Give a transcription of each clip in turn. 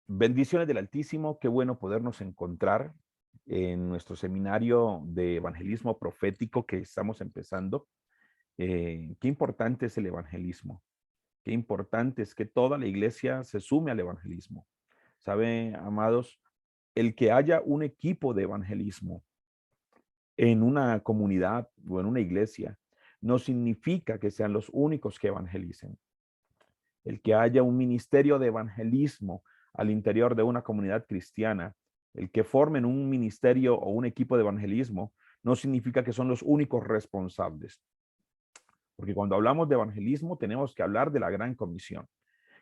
Bendiciones del Altísimo, qué bueno podernos encontrar en nuestro seminario de evangelismo profético que estamos empezando. Qué importante es el evangelismo, qué importante es que toda la iglesia se sume al evangelismo. Sabe, amados, el que haya un equipo de evangelismo en una comunidad o en una iglesia no significa que sean los únicos que evangelicen. El que haya un ministerio de evangelismo al interior de una comunidad cristiana, el que formen un ministerio o un equipo de evangelismo, no significa que son los únicos responsables. Porque cuando hablamos de evangelismo, tenemos que hablar de la gran comisión.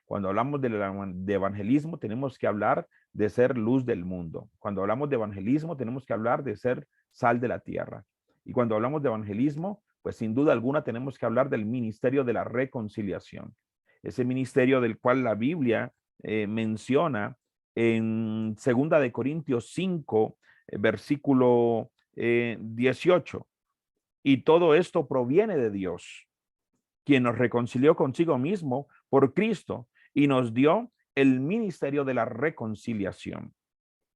Cuando hablamos de evangelismo, tenemos que hablar de ser luz del mundo. Cuando hablamos de evangelismo, tenemos que hablar de ser sal de la tierra. Y cuando hablamos de evangelismo, pues sin duda alguna tenemos que hablar del ministerio de la reconciliación. Ese ministerio del cual la Biblia menciona en 2 Corintios 5, versículo 18. Y todo esto proviene de Dios, quien nos reconcilió consigo mismo por Cristo y nos dio el ministerio de la reconciliación.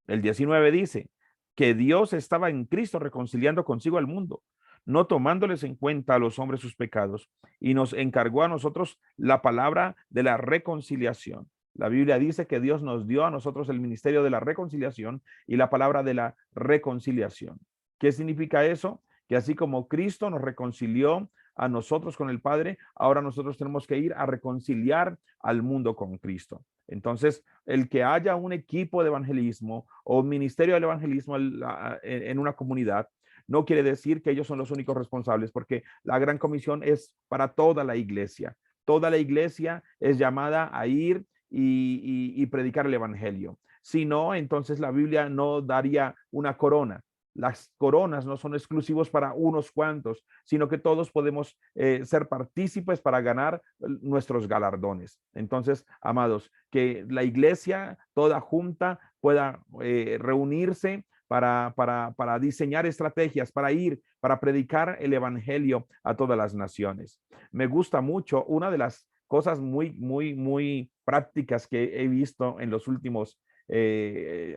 El 19 dice que Dios estaba en Cristo reconciliando consigo al mundo, no tomándoles en cuenta a los hombres sus pecados, y nos encargó a nosotros la palabra de la reconciliación. La Biblia dice que Dios nos dio a nosotros el ministerio de la reconciliación y la palabra de la reconciliación. ¿Qué significa eso? Que así como Cristo nos reconcilió a nosotros con el Padre, ahora nosotros tenemos que ir a reconciliar al mundo con Cristo. Entonces, el que haya un equipo de evangelismo o un ministerio del evangelismo en una comunidad, no quiere decir que ellos son los únicos responsables, porque la gran comisión es para toda la iglesia. Toda la iglesia es llamada a ir y predicar el evangelio. Si no, entonces la Biblia no daría una corona. Las coronas no son exclusivos para unos cuantos, sino que todos podemos ser partícipes para ganar nuestros galardones. Entonces, amados, que la iglesia toda junta pueda reunirse para diseñar estrategias, para ir, para predicar el evangelio a todas las naciones. Me gusta mucho, una de las cosas muy prácticas que he visto en los últimos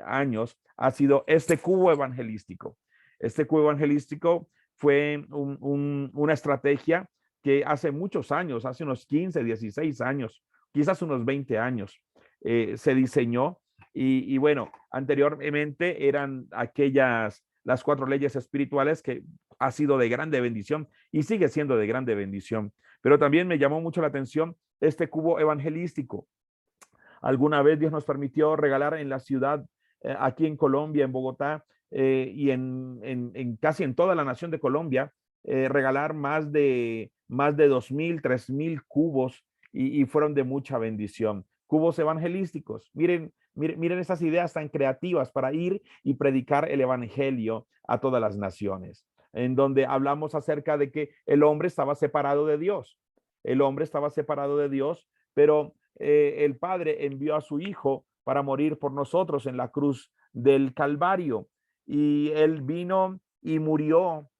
años ha sido este cubo evangelístico. Este cubo evangelístico fue una estrategia que hace muchos años, hace unos 15, 16 años, quizás unos 20 años, se diseñó. Y bueno, anteriormente eran las 4 leyes espirituales que ha sido de grande bendición y sigue siendo de grande bendición. Pero también me llamó mucho la atención este cubo evangelístico. Alguna vez Dios nos permitió regalar en la ciudad, aquí en Colombia, en Bogotá, y en casi en toda la nación de Colombia, regalar más de 2,000, 3,000 cubos y fueron de mucha bendición. Cubos evangelísticos. Miren esas ideas tan creativas para ir y predicar el evangelio a todas las naciones, en donde hablamos acerca de que el hombre estaba separado de Dios. El hombre estaba separado de Dios, pero el Padre envió a su Hijo para morir por nosotros en la cruz del Calvario. Y Él vino y murió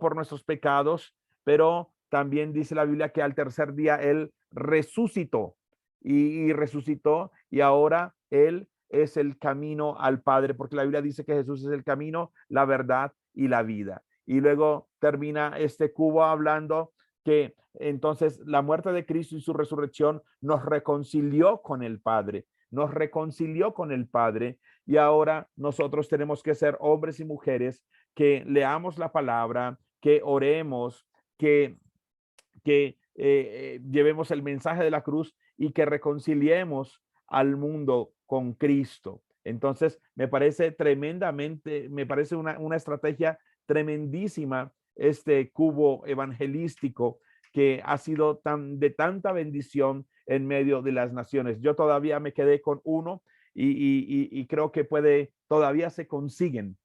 por nuestros pecados, pero también dice la Biblia que al tercer día Él resucitó y resucitó y ahora Él es el camino al Padre, porque la Biblia dice que Jesús es el camino, la verdad y la vida. Y luego termina este cubo hablando que entonces la muerte de Cristo y su resurrección nos reconcilió con el Padre, nos reconcilió con el Padre, y ahora nosotros tenemos que ser hombres y mujeres que leamos la palabra, que oremos, que llevemos el mensaje de la cruz y que reconciliemos al mundo con Cristo. Entonces, me parece una estrategia tremendísima este cubo evangelístico que ha sido de tanta bendición en medio de las naciones. Yo todavía me quedé con uno y creo que todavía se consiguen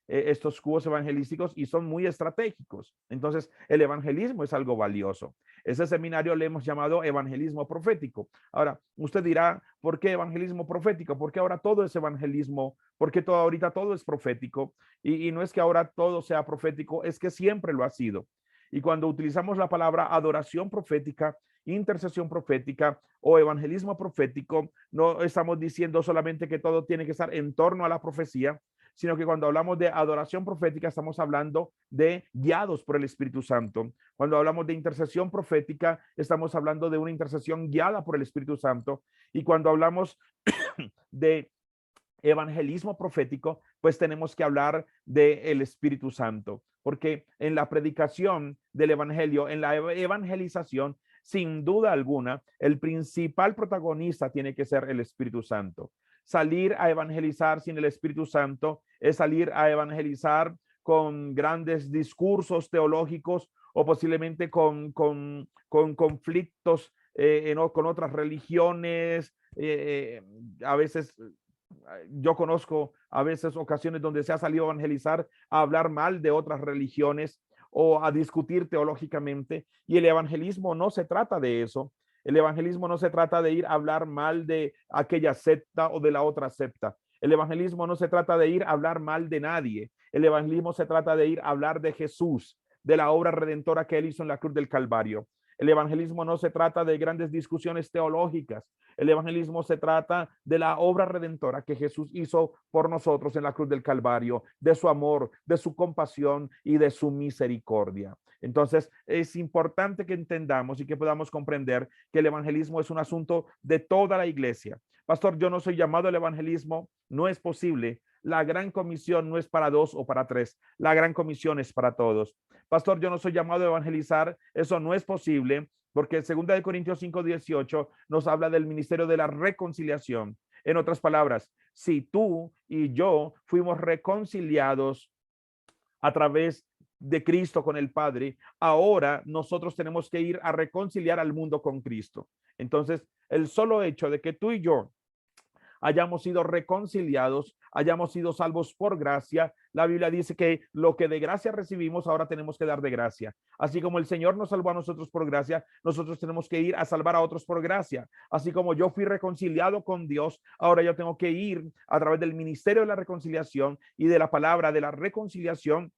estos cubos evangelísticos y son muy estratégicos. Entonces, el evangelismo es algo valioso. Ese seminario le hemos llamado evangelismo profético. Ahora, usted dirá, ¿por qué evangelismo profético? Porque ahora todo es evangelismo, porque ahorita todo es profético y no es que ahora todo sea profético, es que siempre lo ha sido. Y cuando utilizamos la palabra adoración profética, intercesión profética o evangelismo profético, no estamos diciendo solamente que todo tiene que estar en torno a la profecía, sino que cuando hablamos de adoración profética estamos hablando de guiados por el Espíritu Santo. Cuando hablamos de intercesión profética estamos hablando de una intercesión guiada por el Espíritu Santo. Y cuando hablamos de evangelismo profético, pues tenemos que hablar del Espíritu Santo, porque en la predicación del evangelio, en la evangelización, sin duda alguna, el principal protagonista tiene que ser el Espíritu Santo. Salir a evangelizar sin el Espíritu Santo es salir a evangelizar con grandes discursos teológicos o posiblemente con conflictos con otras religiones. A veces yo conozco a veces ocasiones donde se ha salido a evangelizar, a hablar mal de otras religiones o a discutir teológicamente. Y el evangelismo no se trata de eso. El evangelismo no se trata de ir a hablar mal de aquella secta o de la otra secta. El evangelismo no se trata de ir a hablar mal de nadie. El evangelismo se trata de ir a hablar de Jesús, de la obra redentora que él hizo en la cruz del Calvario. El evangelismo no se trata de grandes discusiones teológicas. El evangelismo se trata de la obra redentora que Jesús hizo por nosotros en la cruz del Calvario, de su amor, de su compasión y de su misericordia. Entonces, es importante que entendamos y que podamos comprender que el evangelismo es un asunto de toda la iglesia. Pastor, yo no soy llamado al evangelismo, no es posible. La gran comisión no es para 2 o para 3. La gran comisión es para todos. Pastor, yo no soy llamado a evangelizar. Eso no es posible porque 2 Corintios 5:18 nos habla del ministerio de la reconciliación. En otras palabras, si tú y yo fuimos reconciliados a través de Cristo con el Padre, ahora nosotros tenemos que ir a reconciliar al mundo con Cristo. Entonces, el solo hecho de que tú y yo hayamos sido reconciliados, hayamos sido salvos por gracia. La Biblia dice que lo que de gracia recibimos, ahora tenemos que dar de gracia. Así como el Señor nos salvó a nosotros por gracia, nosotros tenemos que ir a salvar a otros por gracia. Así como yo fui reconciliado con Dios, ahora yo tengo que ir a través del ministerio de la reconciliación y de la palabra de la reconciliación,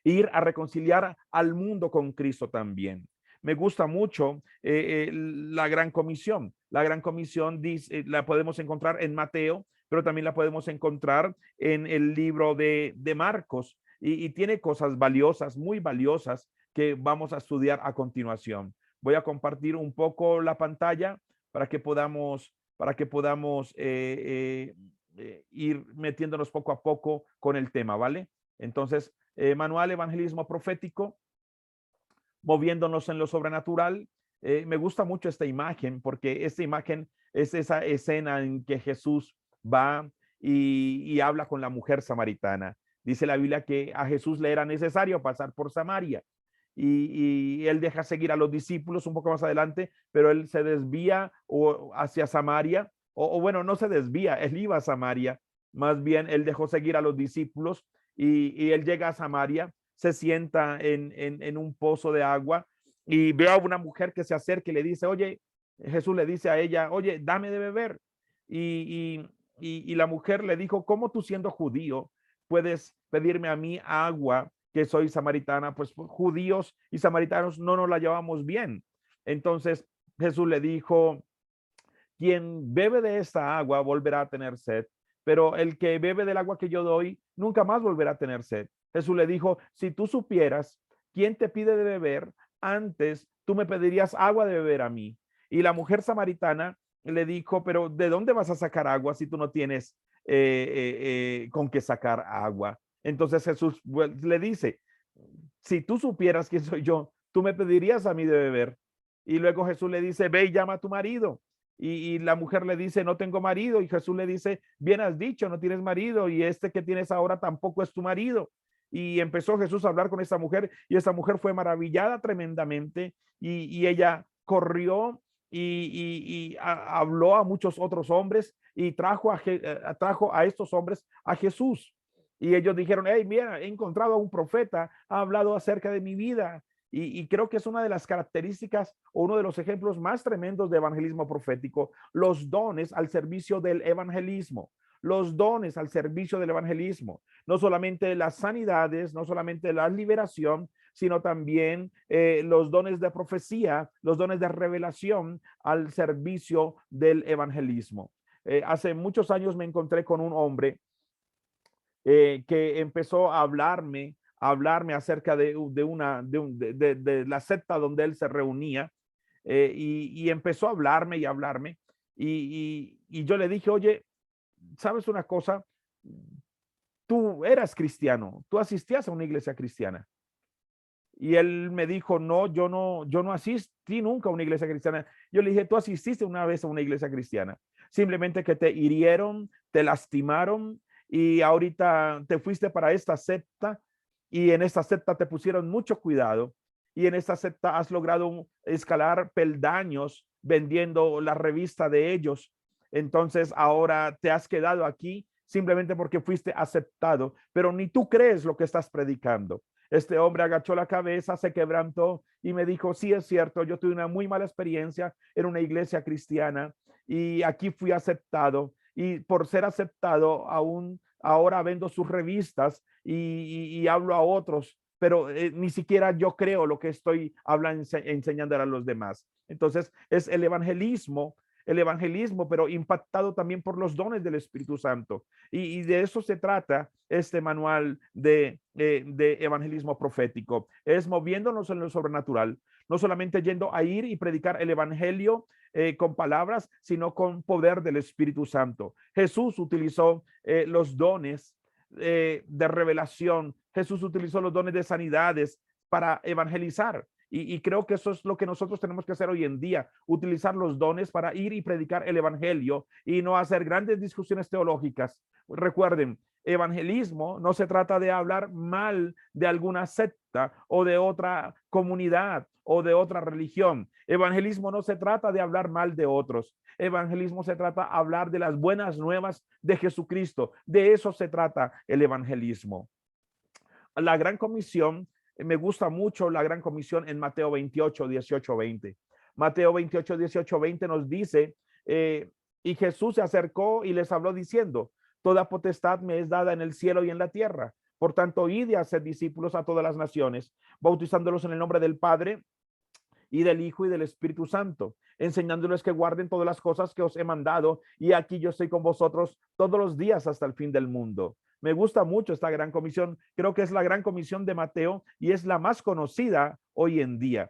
ir a reconciliar al mundo con Cristo también. Me gusta mucho la Gran Comisión. La Gran Comisión dice, la podemos encontrar en Mateo, pero también la podemos encontrar en el libro de Marcos y tiene cosas valiosas, muy valiosas que vamos a estudiar a continuación. Voy a compartir un poco la pantalla para que podamos ir metiéndonos poco a poco con el tema, ¿vale? Entonces, manual evangelismo profético, moviéndonos en lo sobrenatural. Me gusta mucho esta imagen porque esta imagen es esa escena en que Jesús va y habla con la mujer samaritana. Dice la Biblia que a Jesús le era necesario pasar por Samaria y él deja seguir a los discípulos un poco más adelante, pero él se desvía hacia Samaria, o bueno, no se desvía, él iba a Samaria, más bien él dejó seguir a los discípulos y él llega a Samaria, se sienta en un pozo de agua y ve a una mujer que se acerca y le dice, oye, Jesús le dice a ella, oye, dame de beber. Y la mujer le dijo, ¿cómo tú siendo judío puedes pedirme a mí agua que soy samaritana? Pues judíos y samaritanos no nos la llevamos bien. Entonces Jesús le dijo, quien bebe de esta agua volverá a tener sed, pero el que bebe del agua que yo doy nunca más volverá a tener sed. Jesús le dijo, si tú supieras quién te pide de beber, antes tú me pedirías agua de beber a mí. Y la mujer samaritana le dijo, pero ¿de dónde vas a sacar agua si tú no tienes con qué sacar agua? Entonces Jesús le dice, si tú supieras quién soy yo, tú me pedirías a mí de beber. Y luego Jesús le dice, ve y llama a tu marido. Y la mujer le dice, no tengo marido. Y Jesús le dice, bien has dicho, no tienes marido. Y este que tienes ahora tampoco es tu marido. Y empezó Jesús a hablar con esta mujer. Y esta mujer fue maravillada tremendamente. Y ella corrió y habló a muchos otros hombres. Y trajo a estos hombres a Jesús. Y ellos dijeron, hey, mira, he encontrado a un profeta. Ha hablado acerca de mi vida. Y creo que es una de las características o uno de los ejemplos más tremendos de evangelismo profético, los dones al servicio del evangelismo, los dones al servicio del evangelismo, no solamente las sanidades, no solamente la liberación, sino también los dones de profecía, los dones de revelación al servicio del evangelismo. Hace muchos años me encontré con un hombre que empezó a hablarme acerca de la secta donde él se reunía, y empezó a hablarme y hablarme, y yo le dije, oye, ¿sabes una cosa? Tú eras cristiano, tú asistías a una iglesia cristiana. Y él me dijo, no, yo no asistí nunca a una iglesia cristiana. Yo le dije, tú asististe una vez a una iglesia cristiana, simplemente que te hirieron, te lastimaron y ahorita te fuiste para esta secta, y en esta secta te pusieron mucho cuidado, y en esta secta has logrado escalar peldaños vendiendo la revista de ellos. Entonces ahora te has quedado aquí simplemente porque fuiste aceptado, pero ni tú crees lo que estás predicando. Este hombre agachó la cabeza, se quebrantó y me dijo, sí, es cierto, yo tuve una muy mala experiencia en una iglesia cristiana y aquí fui aceptado, y por ser aceptado aún ahora vendo sus revistas y hablo a otros, pero ni siquiera yo creo lo que estoy hablando, enseñando a los demás. Entonces es el evangelismo, pero impactado también por los dones del Espíritu Santo. Y de eso se trata este manual de evangelismo profético. Es moviéndonos en lo sobrenatural, no solamente yendo a ir y predicar el evangelio con palabras, sino con poder del Espíritu Santo. Jesús utilizó los dones de revelación. Jesús utilizó los dones de sanidades para evangelizar. Y creo que eso es lo que nosotros tenemos que hacer hoy en día, utilizar los dones para ir y predicar el evangelio y no hacer grandes discusiones teológicas. Recuerden, evangelismo no se trata de hablar mal de alguna secta o de otra comunidad o de otra religión. Evangelismo no se trata de hablar mal de otros. Evangelismo se trata de hablar de las buenas nuevas de Jesucristo. De eso se trata el evangelismo. La gran comisión, me gusta mucho la gran comisión en Mateo 28, 18, 20. Mateo 28, 18, 20 nos dice, y Jesús se acercó y les habló diciendo, toda potestad me es dada en el cielo y en la tierra. Por tanto, id y haced discípulos a todas las naciones, bautizándolos en el nombre del Padre y del Hijo y del Espíritu Santo, enseñándoles que guarden todas las cosas que os he mandado, y aquí yo estoy con vosotros todos los días hasta el fin del mundo. Me gusta mucho esta gran comisión. Creo que es la gran comisión de Mateo y es la más conocida hoy en día.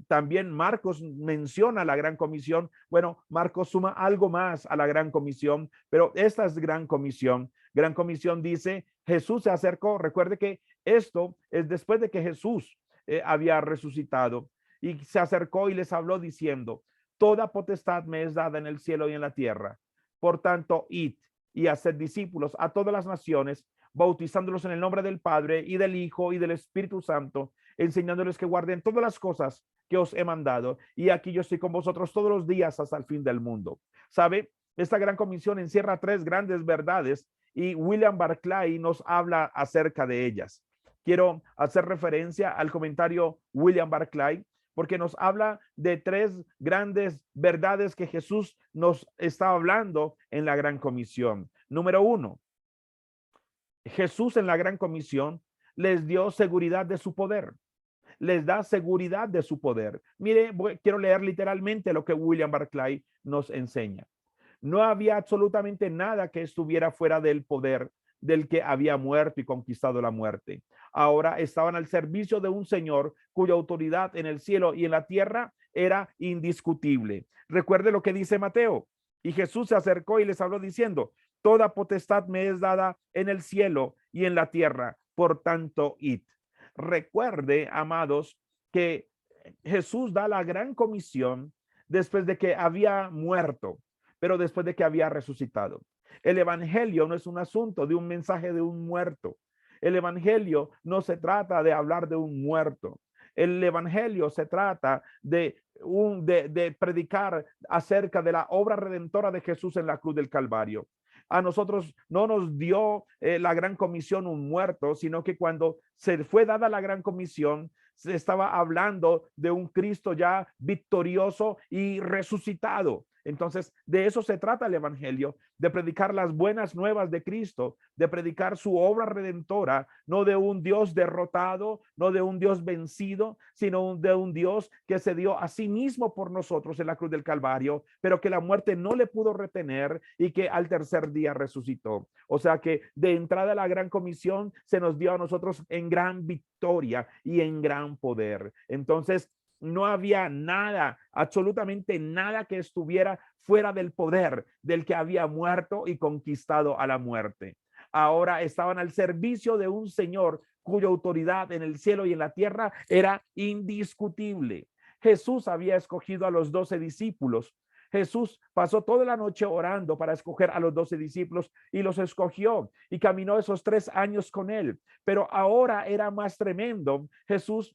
También Marcos menciona la gran comisión. Bueno, Marcos suma algo más a la gran comisión, pero esta es gran comisión. Gran comisión dice, Jesús se acercó. Recuerde que esto es después de que Jesús había resucitado, y se acercó y les habló diciendo, toda potestad me es dada en el cielo y en la tierra. Por tanto, id y haced discípulos a todas las naciones, bautizándolos en el nombre del Padre y del Hijo y del Espíritu Santo, enseñándoles que guarden todas las cosas que os he mandado. Y aquí yo estoy con vosotros todos los días hasta el fin del mundo. ¿Sabe? Esta gran comisión encierra tres grandes verdades y William Barclay nos habla acerca de ellas. Quiero hacer referencia al comentario William Barclay, porque nos habla de tres grandes verdades que Jesús nos está hablando en la gran comisión. Número uno, Jesús en la gran comisión les dio seguridad de su poder. Les da seguridad de su poder. Mire, quiero leer literalmente lo que William Barclay nos enseña. No había absolutamente nada que estuviera fuera del poder del que había muerto y conquistado la muerte. Ahora estaban al servicio de un Señor cuya autoridad en el cielo y en la tierra era indiscutible. Recuerde lo que dice Mateo. Y Jesús se acercó y les habló diciendo, toda potestad me es dada en el cielo y en la tierra. Por tanto, id. Recuerde, amados, que Jesús da la gran comisión después de que había muerto, pero después de que había resucitado. El evangelio no es un asunto de un mensaje de un muerto. El evangelio no se trata de hablar de un muerto. El evangelio se trata de predicar acerca de la obra redentora de Jesús en la cruz del Calvario. A nosotros no nos dio la gran comisión un muerto, sino que cuando se fue dada la gran comisión, se estaba hablando de un Cristo ya victorioso y resucitado. Entonces, de eso se trata el evangelio, de predicar las buenas nuevas de Cristo, de predicar su obra redentora, no de un Dios derrotado, no de un Dios vencido, sino de un Dios que se dio a sí mismo por nosotros en la cruz del Calvario, pero que la muerte no le pudo retener y que al tercer día resucitó. O sea que de entrada a la gran comisión se nos dio a nosotros en gran victoria y en gran poder. Entonces, no había nada, absolutamente nada que estuviera fuera del poder del que había muerto y conquistado a la muerte. Ahora estaban al servicio de un Señor cuya autoridad en el cielo y en la tierra era indiscutible. Jesús había escogido a los 12 discípulos. Jesús pasó toda la noche orando para escoger a los 12 discípulos y los escogió y caminó esos 3 años con él. Pero ahora era más tremendo. Jesús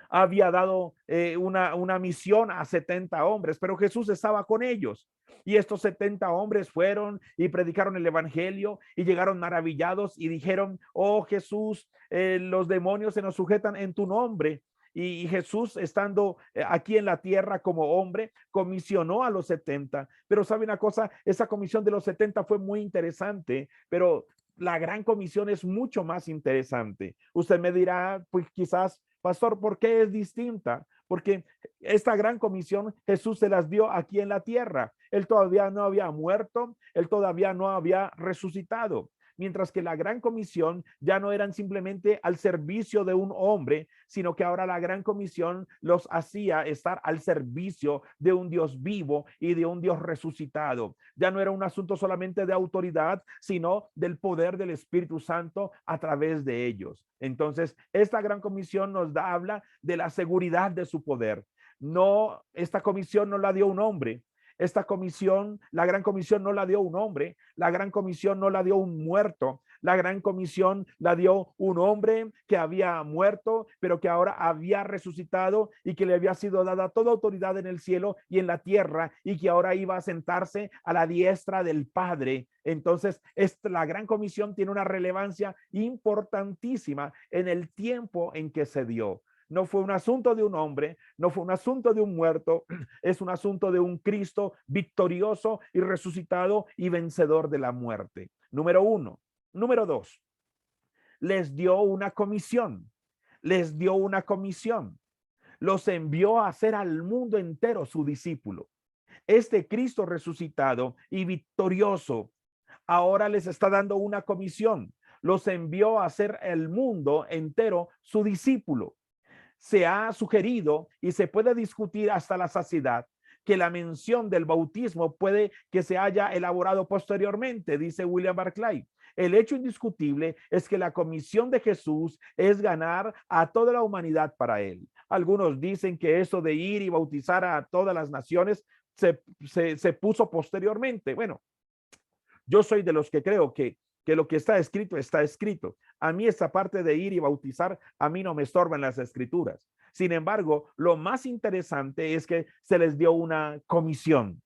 había dado una misión a 70 hombres, pero Jesús estaba con ellos. Y estos 70 hombres fueron y predicaron el evangelio y llegaron maravillados y dijeron, oh Jesús, los demonios se nos sujetan en tu nombre. Y Jesús, estando aquí en la tierra como hombre, comisionó a los 70. Pero sabe una cosa, esa comisión de los 70 fue muy interesante, pero la gran comisión es mucho más interesante. Usted me dirá, pues quizás, pastor, ¿por qué es distinta? Porque esta gran comisión Jesús se las dio aquí en la tierra. Él todavía no había muerto, él todavía no había resucitado. Mientras que la gran comisión ya no eran simplemente al servicio de un hombre, sino que ahora la gran comisión los hacía estar al servicio de un Dios vivo y de un Dios resucitado. Ya no era un asunto solamente de autoridad, sino del poder del Espíritu Santo a través de ellos. Entonces, esta gran comisión habla de la seguridad de su poder. No, esta comisión no la dio un hombre. Esta comisión, la gran comisión no la dio un hombre, la gran comisión no la dio un muerto, la gran comisión la dio un hombre que había muerto, pero que ahora había resucitado y que le había sido dada toda autoridad en el cielo y en la tierra y que ahora iba a sentarse a la diestra del Padre. Entonces, la gran comisión tiene una relevancia importantísima en el tiempo en que se dio. No fue un asunto de un hombre, no fue un asunto de un muerto, es un asunto de un Cristo victorioso y resucitado y vencedor de la muerte. Número uno. Número dos, les dio una comisión, les dio una comisión, los envió a hacer al mundo entero su discípulo. Este Cristo resucitado y victorioso ahora les está dando una comisión, los envió a hacer el mundo entero su discípulo. Se ha sugerido y se puede discutir hasta la saciedad que la mención del bautismo puede que se haya elaborado posteriormente, dice William Barclay. El hecho indiscutible es que la comisión de Jesús es ganar a toda la humanidad para él. Algunos dicen que eso de ir y bautizar a todas las naciones se puso posteriormente. Bueno, yo soy de los que creo que lo que está escrito, está escrito. A mí esa parte de ir y bautizar, a mí no me estorban las escrituras. Sin embargo, lo más interesante es que se les dio una comisión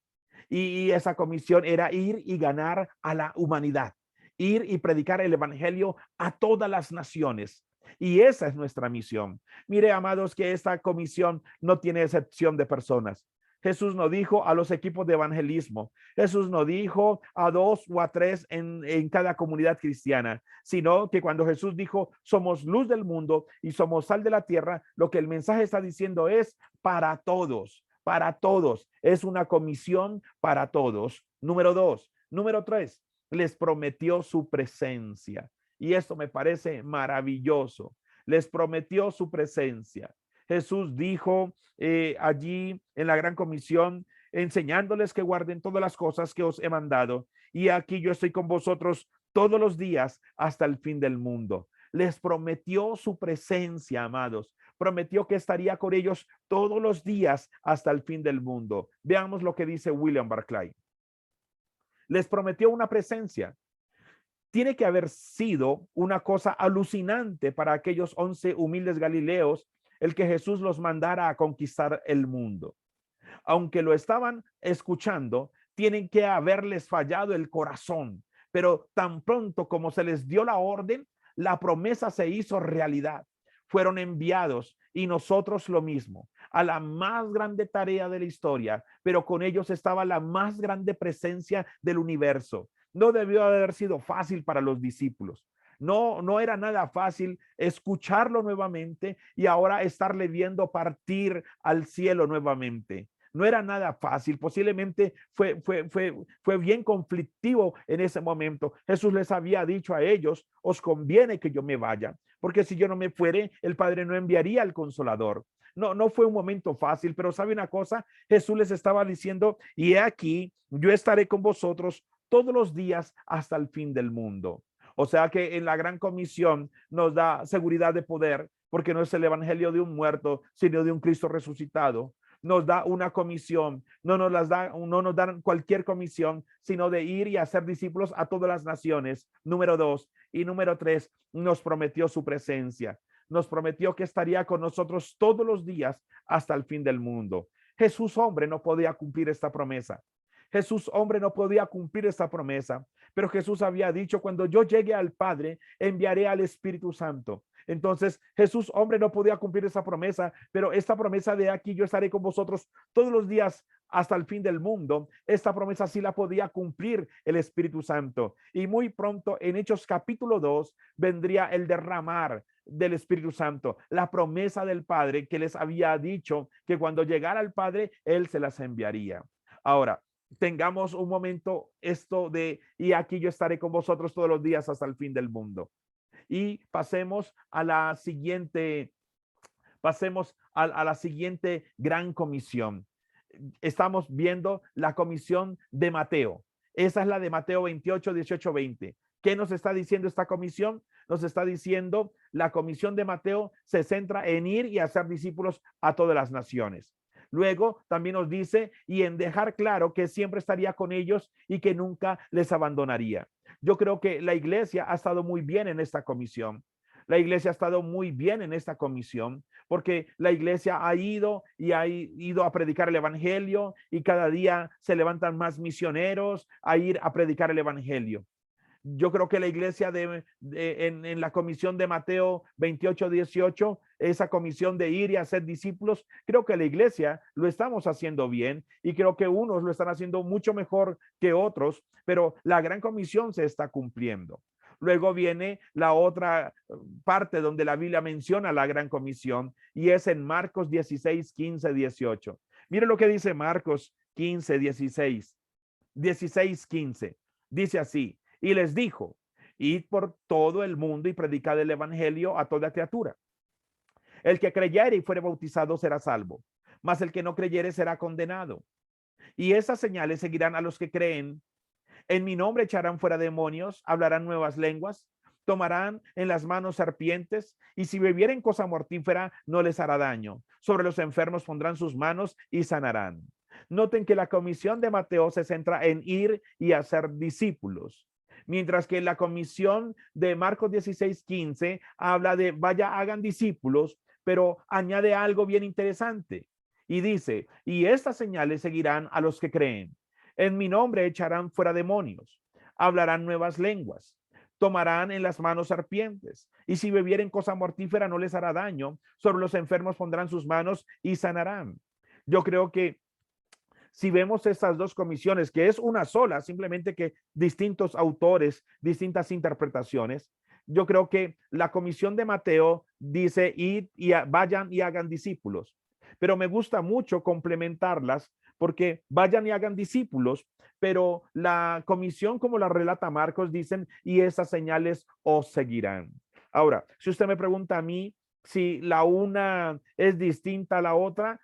y esa comisión era ir y ganar a la humanidad, ir y predicar el evangelio a todas las naciones. Y esa es nuestra misión. Mire, amados, que esta comisión no tiene excepción de personas. Jesús no dijo a los equipos de evangelismo. Jesús no dijo a 2 o a 3 en cada comunidad cristiana, sino que cuando Jesús dijo somos luz del mundo y somos sal de la tierra, lo que el mensaje está diciendo es para todos, para todos. Es una comisión para todos. Número 2. Número 3, les prometió su presencia. Y esto me parece maravilloso. Les prometió su presencia. Jesús dijo allí en la gran comisión, enseñándoles que guarden todas las cosas que os he mandado. Y aquí yo estoy con vosotros todos los días hasta el fin del mundo. Les prometió su presencia, amados. Prometió que estaría con ellos todos los días hasta el fin del mundo. Veamos lo que dice William Barclay. Les prometió una presencia. Tiene que haber sido una cosa alucinante para aquellos 11 humildes galileos el que Jesús los mandara a conquistar el mundo. Aunque lo estaban escuchando, tienen que haberles fallado el corazón, pero tan pronto como se les dio la orden, la promesa se hizo realidad. fueron enviados y nosotros lo mismo, a la más grande tarea de la historia, pero con ellos estaba la más grande presencia del universo. No debió haber sido fácil para los discípulos. No era nada fácil escucharlo nuevamente y ahora estarle viendo partir al cielo nuevamente. No era nada fácil, posiblemente fue bien conflictivo en ese momento. Jesús les había dicho a ellos, os conviene que yo me vaya, porque si yo no me fuere, el Padre no enviaría al Consolador. No fue un momento fácil, pero ¿sabe una cosa? Jesús les estaba diciendo, y he aquí, yo estaré con vosotros todos los días hasta el fin del mundo. O sea que en la gran comisión nos da seguridad de poder, porque no es el evangelio de un muerto, sino de un Cristo resucitado. Nos da una comisión, no nos dan cualquier comisión, sino de ir y hacer discípulos a todas las naciones. Número 2. Y número 3, nos prometió su presencia. Nos prometió que estaría con nosotros todos los días hasta el fin del mundo. Jesús hombre no podía cumplir esta promesa. Jesús hombre no podía cumplir esta promesa, pero Jesús había dicho, cuando yo llegue al Padre, enviaré al Espíritu Santo. Entonces Jesús hombre no podía cumplir esa promesa, pero esta promesa de aquí yo estaré con vosotros todos los días hasta el fin del mundo, esta promesa sí la podía cumplir el Espíritu Santo. Y muy pronto en Hechos capítulo 2 vendría el derramar del Espíritu Santo, la promesa del Padre que les había dicho que cuando llegara al Padre, Él se las enviaría. Ahora, tengamos un momento esto de, y aquí yo estaré con vosotros todos los días hasta el fin del mundo. Y pasemos a la siguiente, gran comisión. Estamos viendo la comisión de Mateo. Esa es la de Mateo 28, 18, 20. ¿Qué nos está diciendo esta comisión? Nos está diciendo, la comisión de Mateo se centra en ir y hacer discípulos a todas las naciones. Luego también nos dice, y en dejar claro que siempre estaría con ellos y que nunca les abandonaría. Yo creo que la iglesia ha estado muy bien en esta comisión. La iglesia ha estado muy bien en esta comisión porque la iglesia ha ido a predicar el evangelio y cada día se levantan más misioneros a ir a predicar el evangelio. Yo creo que la iglesia en la comisión de Mateo 28, 18, esa comisión de ir y hacer discípulos, creo que la iglesia lo estamos haciendo bien y creo que unos lo están haciendo mucho mejor que otros, pero la gran comisión se está cumpliendo. Luego viene la otra parte donde la Biblia menciona la gran comisión y es en Marcos 16, 15, 18. Mire lo que dice Marcos 15, 16, 15. Dice así, y les dijo, id por todo el mundo y predicad el evangelio a toda criatura. El que creyere y fuere bautizado será salvo, mas el que no creyere será condenado. Y esas señales seguirán a los que creen. En mi nombre echarán fuera demonios, hablarán nuevas lenguas, tomarán en las manos serpientes, y si bebieren cosa mortífera no les hará daño. Sobre los enfermos pondrán sus manos y sanarán. Noten que la comisión de Mateo se centra en ir y hacer discípulos, mientras que la comisión de Marcos 16, 15 habla de vaya, hagan discípulos, pero añade algo bien interesante y dice, y estas señales seguirán a los que creen. En mi nombre echarán fuera demonios, hablarán nuevas lenguas, tomarán en las manos serpientes, y si bebieren cosa mortífera no les hará daño. Sobre los enfermos pondrán sus manos y sanarán. Yo creo que si vemos estas dos comisiones, que es una sola, simplemente que distintos autores, distintas interpretaciones, yo creo que la comisión de Mateo dice, id y vayan y hagan discípulos. Pero me gusta mucho complementarlas porque vayan y hagan discípulos, pero la comisión como la relata Marcos dicen, y esas señales os seguirán. Ahora, si usted me pregunta a mí si la una es distinta a la otra,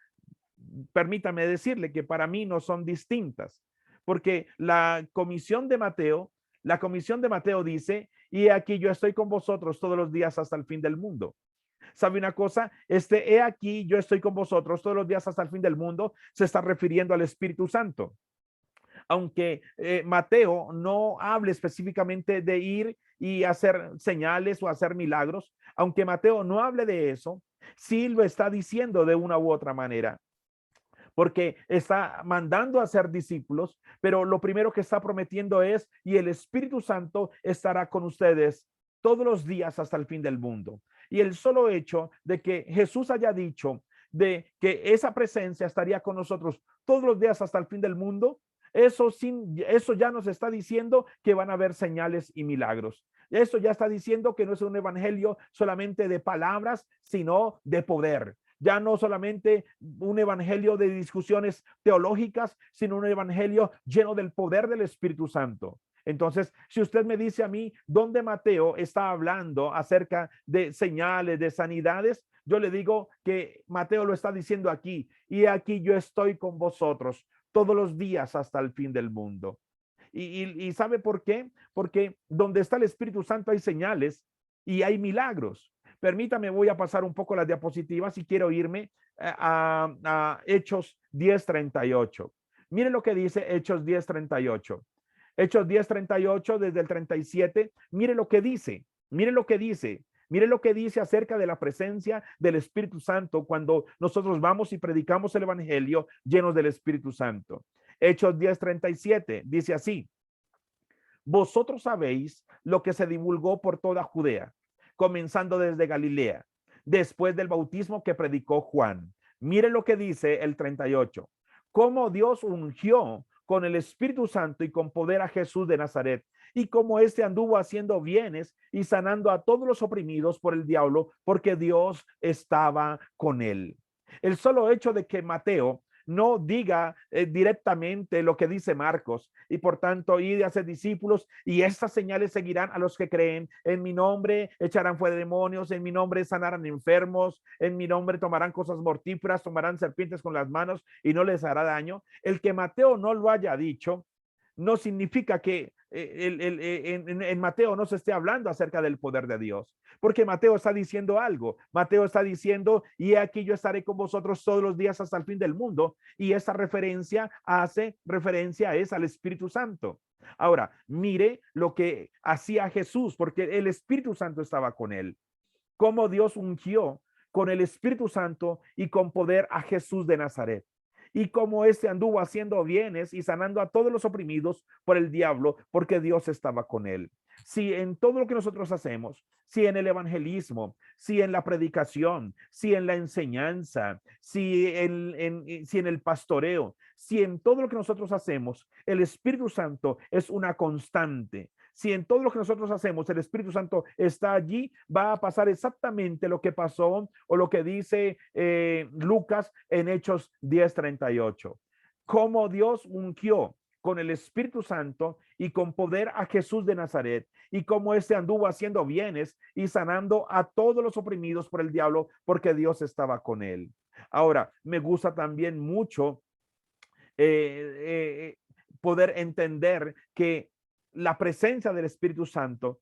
permítame decirle que para mí no son distintas, porque la comisión de Mateo dice, y aquí yo estoy con vosotros todos los días hasta el fin del mundo. ¿Sabe una cosa? He aquí yo estoy con vosotros todos los días hasta el fin del mundo, se está refiriendo al Espíritu Santo. Aunque Mateo no hable específicamente de ir y hacer señales o hacer milagros, aunque Mateo no hable de eso, sí lo está diciendo de una u otra manera, porque está mandando a ser discípulos, pero lo primero que está prometiendo es, y el Espíritu Santo estará con ustedes todos los días hasta el fin del mundo. Y el solo hecho de que Jesús haya dicho de que esa presencia estaría con nosotros todos los días hasta el fin del mundo, eso ya nos está diciendo que van a haber señales y milagros. Eso ya está diciendo que no es un evangelio solamente de palabras, sino de poder. Ya no solamente un evangelio de discusiones teológicas, sino un evangelio lleno del poder del Espíritu Santo. Entonces, si usted me dice a mí dónde Mateo está hablando acerca de señales, de sanidades, yo le digo que Mateo lo está diciendo aquí, y aquí yo estoy con vosotros todos los días hasta el fin del mundo. ¿Y sabe por qué? Porque donde está el Espíritu Santo hay señales y hay milagros. Permítame, voy a pasar un poco las diapositivas y quiero irme a Hechos 10:38. Miren lo que dice Hechos 10:38. Hechos 10:38 desde el 37. Mire lo que dice. Mire lo que dice. Mire lo que dice acerca de la presencia del Espíritu Santo cuando nosotros vamos y predicamos el evangelio llenos del Espíritu Santo. Hechos 10:37 dice así: vosotros sabéis lo que se divulgó por toda Judea, comenzando desde Galilea, después del bautismo que predicó Juan. Mire lo que dice el 38. Cómo Dios ungió con el Espíritu Santo y con poder a Jesús de Nazaret, y cómo éste anduvo haciendo bienes y sanando a todos los oprimidos por el diablo, porque Dios estaba con él. El solo hecho de que Mateo no diga directamente lo que dice Marcos, y por tanto id a hacer discípulos, y estas señales seguirán a los que creen. En mi nombre echarán fuera demonios, en mi nombre sanarán enfermos, en mi nombre tomarán cosas mortíferas, tomarán serpientes con las manos y no les hará daño. El que Mateo no lo haya dicho no significa que en Mateo no se esté hablando acerca del poder de Dios, porque Mateo está diciendo algo. Mateo está diciendo, y aquí yo estaré con vosotros todos los días hasta el fin del mundo, y esa referencia es al Espíritu Santo. Ahora, mire lo que hacía Jesús, porque el Espíritu Santo estaba con él. Cómo Dios ungió con el Espíritu Santo y con poder a Jesús de Nazaret, y cómo éste anduvo haciendo bienes y sanando a todos los oprimidos por el diablo, porque Dios estaba con él. Si en todo lo que nosotros hacemos, si en el evangelismo, si en la predicación, si en la enseñanza, si en el pastoreo, si en todo lo que nosotros hacemos, el Espíritu Santo es una constante. Si en todo lo que nosotros hacemos el Espíritu Santo está allí, va a pasar exactamente lo que pasó o lo que dice Lucas en Hechos 10:38. Cómo Dios ungió con el Espíritu Santo y con poder a Jesús de Nazaret, y cómo éste anduvo haciendo bienes y sanando a todos los oprimidos por el diablo, porque Dios estaba con él. Ahora, me gusta también mucho poder entender que la presencia del Espíritu Santo,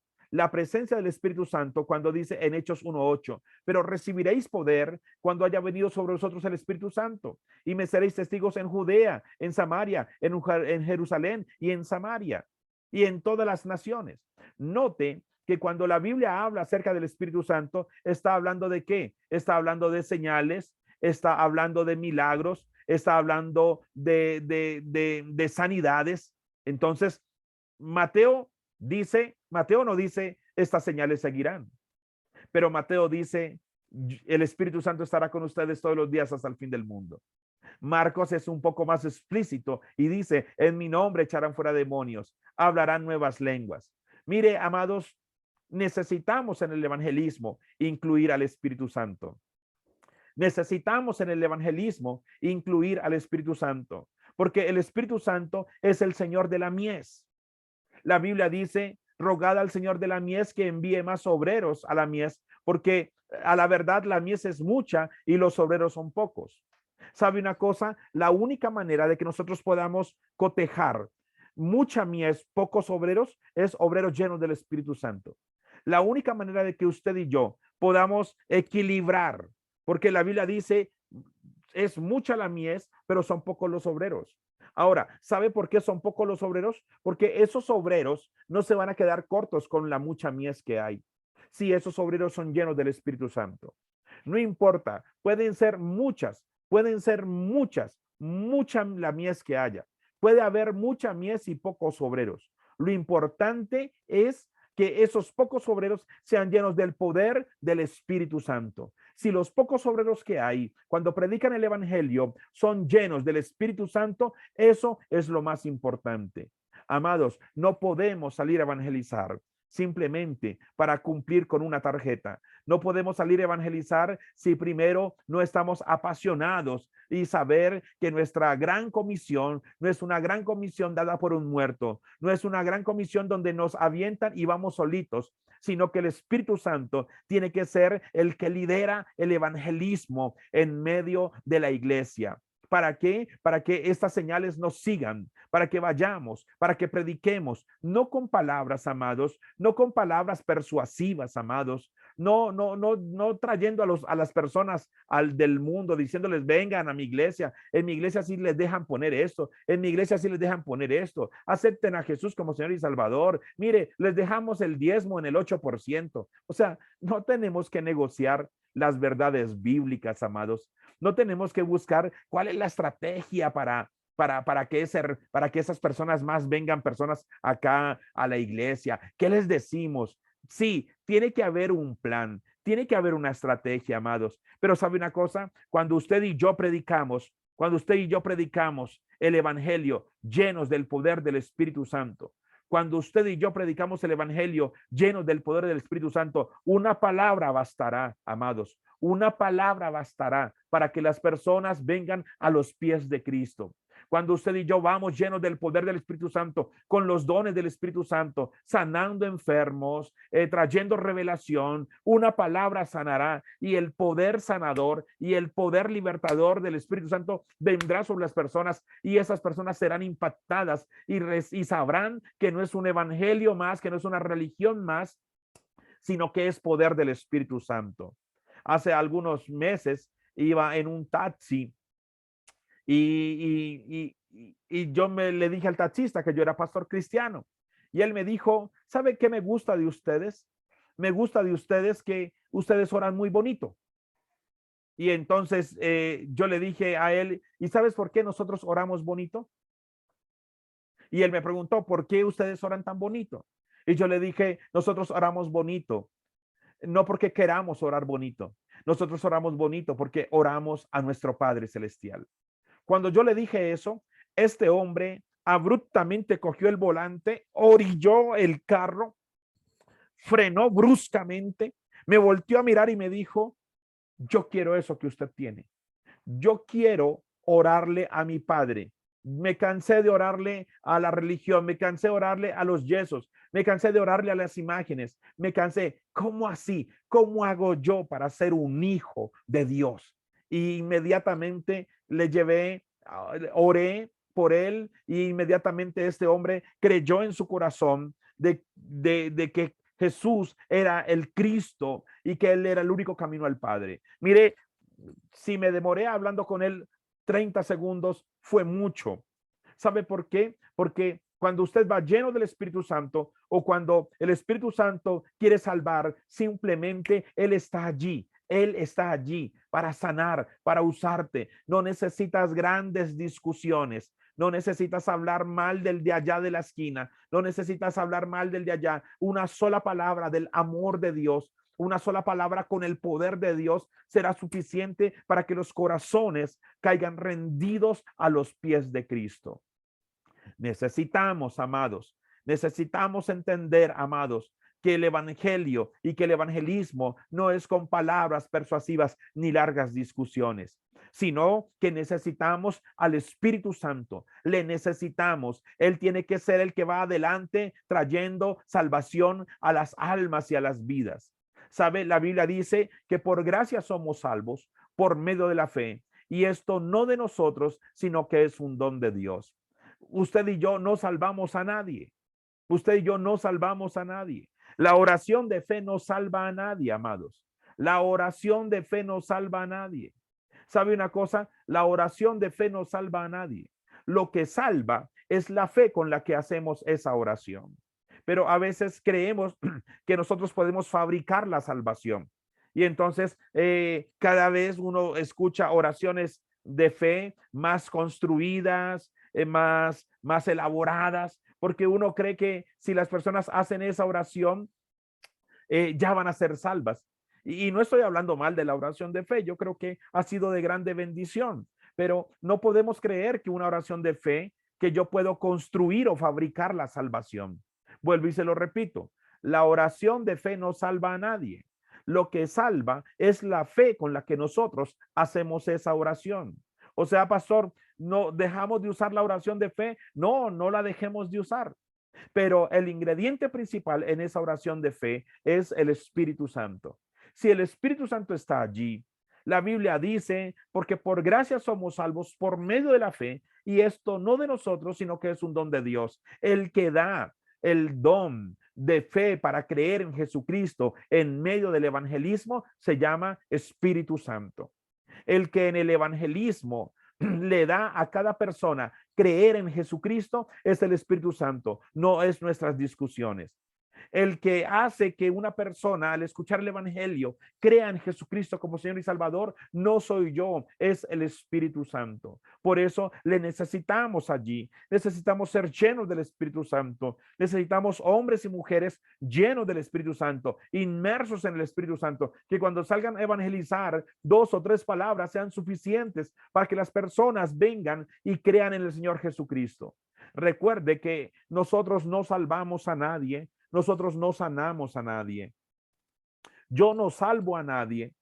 cuando dice en Hechos 1:8, pero recibiréis poder cuando haya venido sobre vosotros el Espíritu Santo, y me seréis testigos en Judea, en Samaria, en Jerusalén y en Samaria y en todas las naciones. Note que cuando la Biblia habla acerca del Espíritu Santo, está hablando de qué? Está hablando de señales, está hablando de milagros, está hablando de sanidades. Entonces, Mateo no dice estas señales seguirán, pero Mateo dice el Espíritu Santo estará con ustedes todos los días hasta el fin del mundo. Marcos es un poco más explícito y dice, en mi nombre echarán fuera demonios, hablarán nuevas lenguas. Mire, amados, necesitamos en el evangelismo incluir al Espíritu Santo. Necesitamos en el evangelismo incluir al Espíritu Santo, porque el Espíritu Santo es el Señor de la mies. La Biblia dice, rogad al Señor de la mies que envíe más obreros a la mies, porque a la verdad la mies es mucha y los obreros son pocos. ¿Sabe una cosa? La única manera de que nosotros podamos cotejar mucha mies, pocos obreros, es obreros llenos del Espíritu Santo. La única manera de que usted y yo podamos equilibrar, porque la Biblia dice, es mucha la mies, pero son pocos los obreros. Ahora, ¿sabe por qué son pocos los obreros? Porque esos obreros no se van a quedar cortos con la mucha mies que hay. Si esos obreros son llenos del Espíritu Santo. No importa, mucha la mies que haya. Puede haber mucha mies y pocos obreros. Lo importante es que esos pocos obreros sean llenos del poder del Espíritu Santo. Si los pocos obreros que hay cuando predican el evangelio son llenos del Espíritu Santo, eso es lo más importante. Amados, no podemos salir a evangelizar simplemente para cumplir con una tarjeta. No podemos salir a evangelizar si primero no estamos apasionados y saber que nuestra gran comisión no es una gran comisión dada por un muerto, no es una gran comisión donde nos avientan y vamos solitos, sino que el Espíritu Santo tiene que ser el que lidera el evangelismo en medio de la iglesia. ¿Para qué? Para que estas señales nos sigan, para que vayamos, para que prediquemos, no con palabras, amados, no con palabras persuasivas, amados, no trayendo a las personas del mundo, diciéndoles, vengan a mi iglesia. En mi iglesia sí les dejan poner esto, en mi iglesia sí les dejan poner esto. Acepten a Jesús como Señor y Salvador. Mire, les dejamos el diezmo en el 8%. O sea, no tenemos que negociar las verdades bíblicas, amados. No tenemos que buscar cuál es la estrategia para que esas personas más vengan personas acá a la iglesia. ¿Qué les decimos? Sí, tiene que haber un plan, tiene que haber una estrategia, amados. Pero ¿sabe una cosa? Cuando usted y yo predicamos el evangelio llenos del poder del Espíritu Santo, cuando usted y yo predicamos el evangelio llenos del poder del Espíritu Santo, una palabra bastará, amados. Una palabra bastará para que las personas vengan a los pies de Cristo. Cuando usted y yo vamos llenos del poder del Espíritu Santo, con los dones del Espíritu Santo, sanando enfermos, trayendo revelación, una palabra sanará y el poder sanador y el poder libertador del Espíritu Santo vendrá sobre las personas y esas personas serán impactadas y sabrán que no es un evangelio más, que no es una religión más, sino que es poder del Espíritu Santo. Hace algunos meses iba en un taxi y yo le dije al taxista que yo era pastor cristiano y él me dijo, ¿sabe qué me gusta de ustedes? Me gusta de ustedes que ustedes oran muy bonito. Y entonces yo le dije a él, ¿y sabes por qué nosotros oramos bonito? Y él me preguntó, ¿por qué ustedes oran tan bonito? Y yo le dije, nosotros oramos bonito, no porque queramos orar bonito. Nosotros oramos bonito porque oramos a nuestro Padre Celestial. Cuando yo le dije eso, este hombre abruptamente cogió el volante, orilló el carro, frenó bruscamente, me volteó a mirar y me dijo, yo quiero eso que usted tiene. Yo quiero orarle a mi Padre. Me cansé de orarle a la religión, me cansé de orarle a los yesos, me cansé de orarle a las imágenes, me cansé. ¿Cómo así? ¿Cómo hago yo para ser un hijo de Dios? Y inmediatamente le llevé, oré por él y inmediatamente este hombre creyó en su corazón de que Jesús era el Cristo y que él era el único camino al Padre. Mire, si me demoré hablando con él 30 segundos, fue mucho. ¿Sabe por qué? Porque cuando usted va lleno del Espíritu Santo o cuando el Espíritu Santo quiere salvar, simplemente Él está allí. Él está allí para sanar, para usarte. No necesitas grandes discusiones. No necesitas hablar mal del de allá de la esquina. No necesitas hablar mal del de allá. Una sola palabra del amor de Dios, una sola palabra con el poder de Dios será suficiente para que los corazones caigan rendidos a los pies de Cristo. Necesitamos, amados, necesitamos entender, amados, que el evangelio y que el evangelismo no es con palabras persuasivas ni largas discusiones, sino que necesitamos al Espíritu Santo. Le necesitamos. Él tiene que ser el que va adelante trayendo salvación a las almas y a las vidas. ¿Sabe? La Biblia dice que por gracia somos salvos por medio de la fe. Y esto no de nosotros, sino que es un don de Dios. Usted y yo no salvamos a nadie. Usted y yo no salvamos a nadie. La oración de fe no salva a nadie, amados. La oración de fe no salva a nadie. ¿Sabe una cosa? La oración de fe no salva a nadie. Lo que salva es la fe con la que hacemos esa oración. Pero a veces creemos que nosotros podemos fabricar la salvación. Y entonces cada vez uno escucha oraciones de fe más construidas, más elaboradas, porque uno cree que si las personas hacen esa oración, ya van a ser salvas. Y no estoy hablando mal de la oración de fe, yo creo que ha sido de grande bendición, pero no podemos creer que una oración de fe, que yo puedo construir o fabricar la salvación. Vuelvo y se lo repito, la oración de fe no salva a nadie. Lo que salva es la fe con la que nosotros hacemos esa oración. O sea, pastor, no dejamos de usar la oración de fe. No, no la dejemos de usar. Pero el ingrediente principal en esa oración de fe es el Espíritu Santo. Si el Espíritu Santo está allí, la Biblia dice, porque por gracia somos salvos por medio de la fe, y esto no de nosotros, sino que es un don de Dios. El que da el don de fe para creer en Jesucristo en medio del evangelismo se llama Espíritu Santo. El que en el evangelismo le da a cada persona creer en Jesucristo es el Espíritu Santo, no es nuestras discusiones. El que hace que una persona al escuchar el evangelio crea en Jesucristo como Señor y Salvador, no soy yo, es el Espíritu Santo. Por eso le necesitamos allí. Necesitamos ser llenos del Espíritu Santo. Necesitamos hombres y mujeres llenos del Espíritu Santo, inmersos en el Espíritu Santo, que cuando salgan a evangelizar, 2 o 3 palabras sean suficientes para que las personas vengan y crean en el Señor Jesucristo. Recuerde que nosotros no salvamos a nadie. Nosotros no sanamos a nadie. Yo no salvo a nadie.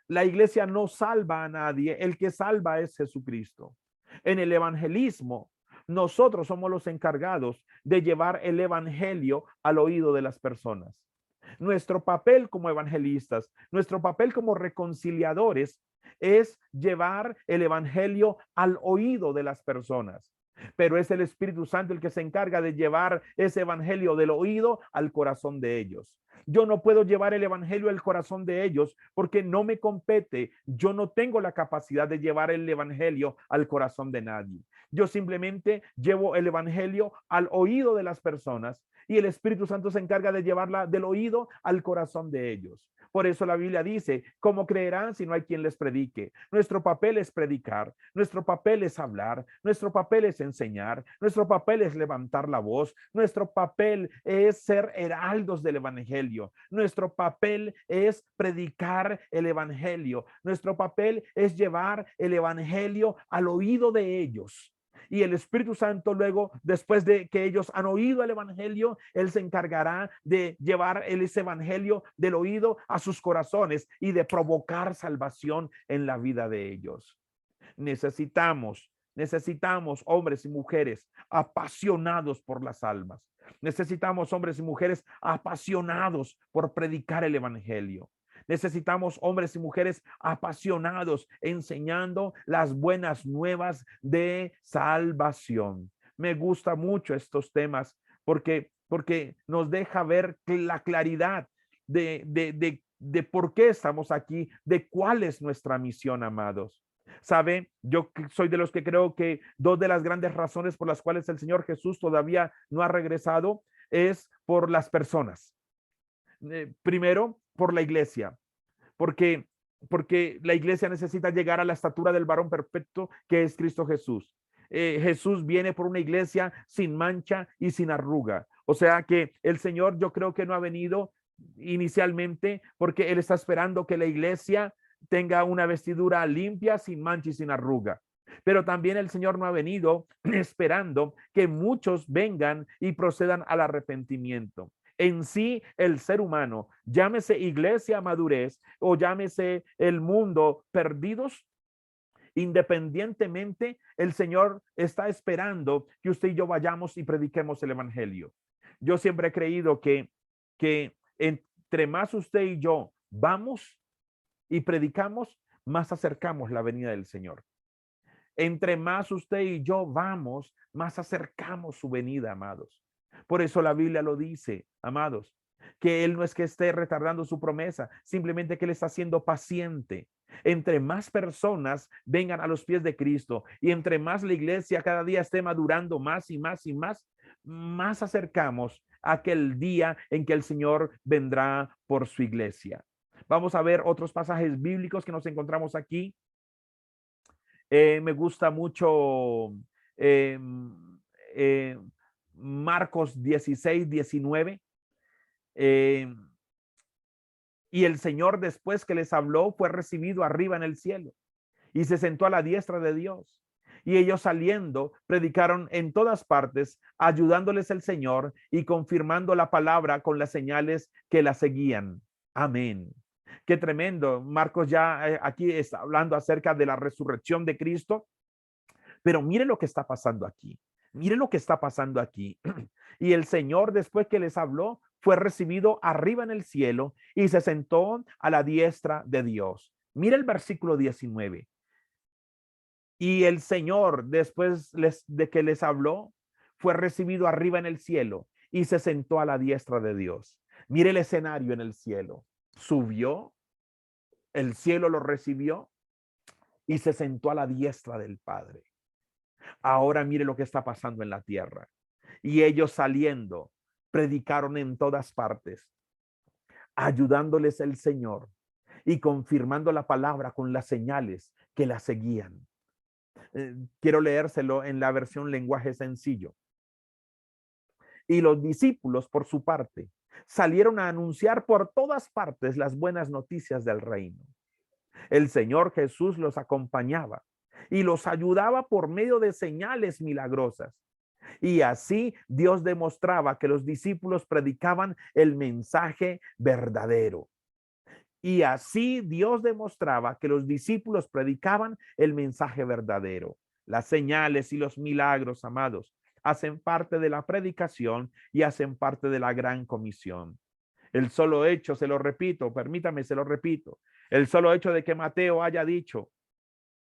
La iglesia no salva a nadie. El que salva es Jesucristo. En el evangelismo, nosotros somos los encargados de llevar el evangelio al oído de las personas. Nuestro papel como evangelistas, nuestro papel como reconciliadores es llevar el evangelio al oído de las personas. Pero es el Espíritu Santo el que se encarga de llevar ese evangelio del oído al corazón de ellos. Yo no puedo llevar el evangelio al corazón de ellos porque no me compete. Yo no tengo la capacidad de llevar el evangelio al corazón de nadie. Yo simplemente llevo el evangelio al oído de las personas y el Espíritu Santo se encarga de llevarla del oído al corazón de ellos. Por eso la Biblia dice, ¿cómo creerán si no hay quien les predique? Nuestro papel es predicar, nuestro papel es hablar, nuestro papel es enseñar, nuestro papel es levantar la voz, nuestro papel es ser heraldos del evangelio, nuestro papel es predicar el evangelio, nuestro papel es llevar el evangelio al oído de ellos. Y el Espíritu Santo luego, después de que ellos han oído el evangelio, Él se encargará de llevar ese evangelio del oído a sus corazones y de provocar salvación en la vida de ellos. Necesitamos hombres y mujeres apasionados por las almas. Necesitamos hombres y mujeres apasionados por predicar el evangelio. Necesitamos hombres y mujeres apasionados enseñando las buenas nuevas de salvación. Me gusta mucho estos temas porque nos deja ver la claridad de por qué estamos aquí, de cuál es nuestra misión, amados. ¿Sabe? Yo soy de los que creo que 2 de las grandes razones por las cuales el Señor Jesús todavía no ha regresado es por las personas. Primero, por la iglesia, porque la iglesia necesita llegar a la estatura del varón perfecto que es Cristo Jesús. Jesús viene por una iglesia sin mancha y sin arruga. O sea que el Señor, yo creo que no ha venido inicialmente porque Él está esperando que la iglesia tenga una vestidura limpia, sin mancha y sin arruga. Pero también el Señor no ha venido esperando que muchos vengan y procedan al arrepentimiento. En sí, el ser humano, llámese iglesia madurez o llámese el mundo perdidos, independientemente, el Señor está esperando que usted y yo vayamos y prediquemos el evangelio. Yo siempre he creído que entre más usted y yo vamos y predicamos, más acercamos la venida del Señor. Entre más usted y yo vamos, más acercamos su venida, amados. Por eso la Biblia lo dice, amados, que Él no es que esté retardando su promesa, simplemente que Él está siendo paciente. Entre más personas vengan a los pies de Cristo y entre más la iglesia cada día esté madurando más y más y más acercamos a aquel día en que el Señor vendrá por su iglesia. Vamos a ver otros pasajes bíblicos que nos encontramos aquí. Me gusta mucho eh, eh, Marcos 16, 19. eh, y el Señor, después que les habló, fue recibido arriba en el cielo y se sentó a la diestra de Dios. Y ellos saliendo, predicaron en todas partes, ayudándoles el Señor y confirmando la palabra con las señales que la seguían. Amén. Qué tremendo. Marcos ya aquí está hablando acerca de la resurrección de Cristo, pero mire lo que está pasando aquí. Mire lo que está pasando aquí. Y el Señor, después que les habló, fue recibido arriba en el cielo y se sentó a la diestra de Dios. Mire el versículo 19. Y el Señor, después de que les habló, fue recibido arriba en el cielo y se sentó a la diestra de Dios. Mire el escenario en el cielo. Subió, el cielo lo recibió y se sentó a la diestra del Padre. Ahora mire lo que está pasando en la tierra. Y ellos saliendo, predicaron en todas partes, ayudándoles el Señor y confirmando la palabra con las señales que la seguían. Quiero leérselo en la versión lenguaje sencillo. Y los discípulos, por su parte, salieron a anunciar por todas partes las buenas noticias del reino. El Señor Jesús los acompañaba y los ayudaba por medio de señales milagrosas. Y así Dios demostraba que los discípulos predicaban el mensaje verdadero. Y así Dios demostraba que los discípulos predicaban el mensaje verdadero. Las señales y los milagros, amados, hacen parte de la predicación y hacen parte de la gran comisión. El solo hecho, se lo repito, permítame, se lo repito, el solo hecho de que Mateo haya dicho,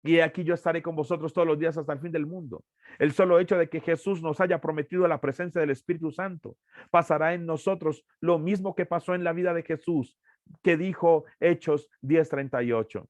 y aquí yo estaré con vosotros todos los días hasta el fin del mundo. El solo hecho de que Jesús nos haya prometido la presencia del Espíritu Santo, pasará en nosotros lo mismo que pasó en la vida de Jesús, que dijo Hechos 10:38.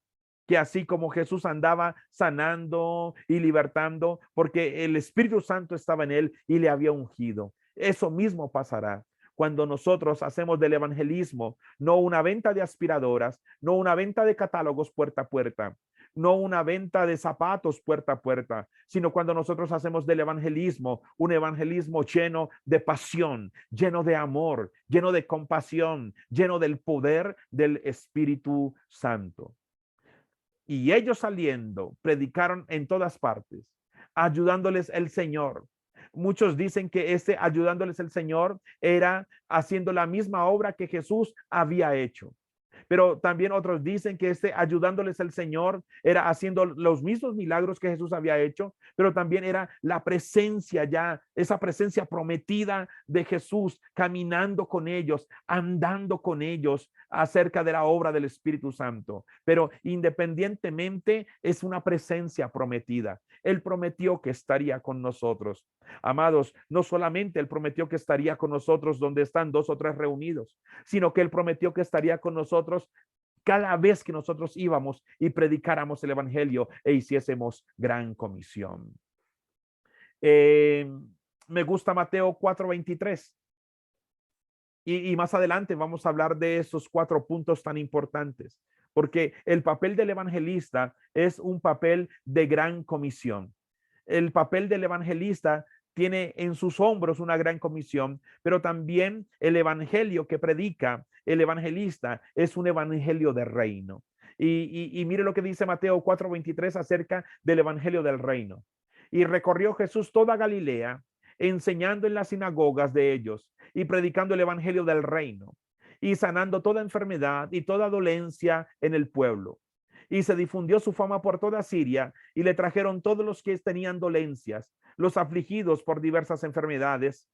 Que así como Jesús andaba sanando y libertando, porque el Espíritu Santo estaba en él y le había ungido. Eso mismo pasará cuando nosotros hacemos del evangelismo no una venta de aspiradoras, no una venta de catálogos puerta a puerta, no una venta de zapatos puerta a puerta, sino cuando nosotros hacemos del evangelismo un evangelismo lleno de pasión, lleno de amor, lleno de compasión, lleno del poder del Espíritu Santo. Y ellos saliendo, predicaron en todas partes, ayudándoles el Señor. Muchos dicen que ayudándoles el Señor era haciendo la misma obra que Jesús había hecho. Pero también otros dicen que ayudándoles el Señor era haciendo los mismos milagros que Jesús había hecho, pero también era la presencia ya, esa presencia prometida de Jesús caminando con ellos, andando con ellos acerca de la obra del Espíritu Santo. Pero independientemente es una presencia prometida. Él prometió que estaría con nosotros. Amados, no solamente Él prometió que estaría con nosotros donde están 2 o 3 reunidos, sino que Él prometió que estaría con nosotros cada vez que nosotros íbamos y predicáramos el evangelio e hiciésemos gran comisión. Me gusta Mateo 4:23. Y más adelante vamos a hablar de esos 4 puntos tan importantes, porque el papel del evangelista es un papel de gran comisión. El papel del evangelista tiene en sus hombros una gran comisión, pero también el evangelio que predica el evangelista es un evangelio de reino. Y mire lo que dice Mateo 4:23 acerca del evangelio del reino. Y recorrió Jesús toda Galilea, enseñando en las sinagogas de ellos y predicando el evangelio del reino y sanando toda enfermedad y toda dolencia en el pueblo. Y se difundió su fama por toda Siria y le trajeron todos los que tenían dolencias, los afligidos por diversas enfermedades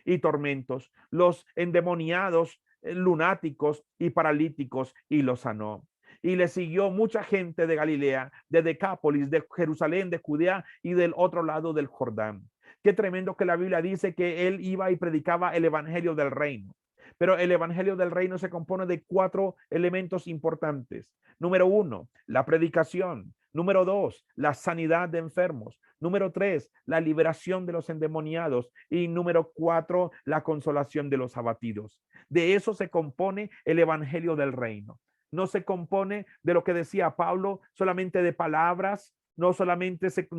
y tormentos, los endemoniados, lunáticos y paralíticos, y los sanó. Y le siguió mucha gente de Galilea, de Decápolis, de Jerusalén, de Judea y del otro lado del Jordán. Qué tremendo que la Biblia dice que él iba y predicaba el evangelio del reino. Pero el evangelio del reino se compone de 4 elementos importantes. Número 1, la predicación. Número 2, la sanidad de enfermos. Número 3, la liberación de los endemoniados. Y número 4, la consolación de los abatidos. De eso se compone el evangelio del reino. No se compone de lo que decía Pablo, solamente de palabras no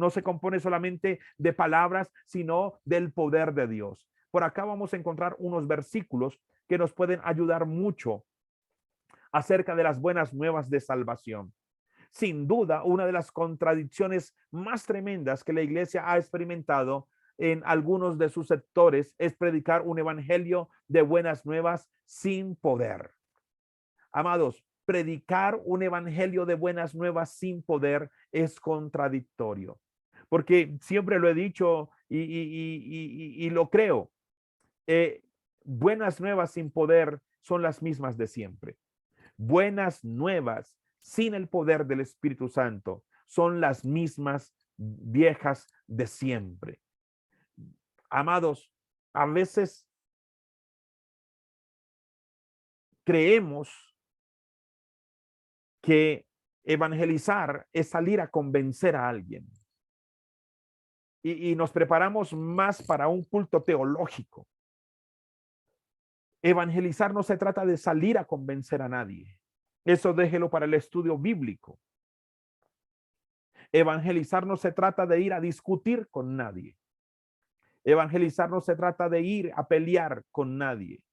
se compone solamente de palabras, sino del poder de Dios. Por acá vamos a encontrar unos versículos que nos pueden ayudar mucho acerca de las buenas nuevas de salvación. Sin duda, una de las contradicciones más tremendas que la iglesia ha experimentado en algunos de sus sectores es predicar un evangelio de buenas nuevas sin poder. Amados, predicar un evangelio de buenas nuevas sin poder es contradictorio, porque siempre lo he dicho y lo creo. Buenas nuevas sin poder son las mismas de siempre. Buenas nuevas sin el poder del Espíritu Santo son las mismas viejas de siempre. Amados, a veces creemos que evangelizar es salir a convencer a alguien y nos preparamos más para un culto teológico. Evangelizar no se trata de salir a convencer a nadie. Eso déjelo para el estudio bíblico. Evangelizar no se trata de ir a discutir con nadie. Evangelizar no se trata de ir a pelear con nadie.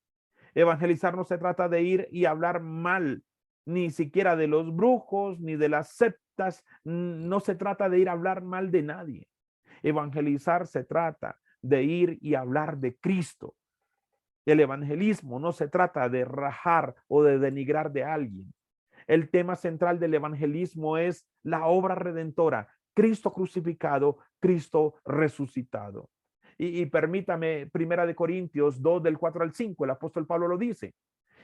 Evangelizar no se trata de ir y hablar mal, ni siquiera de los brujos, ni de las sectas. No se trata de ir a hablar mal de nadie. Evangelizar se trata de ir y hablar de Cristo. El evangelismo no se trata de rajar o de denigrar de alguien. El tema central del evangelismo es la obra redentora, Cristo crucificado, Cristo resucitado. Y permítame, 1 Corintios 2 del 4 al 5, el apóstol Pablo lo dice.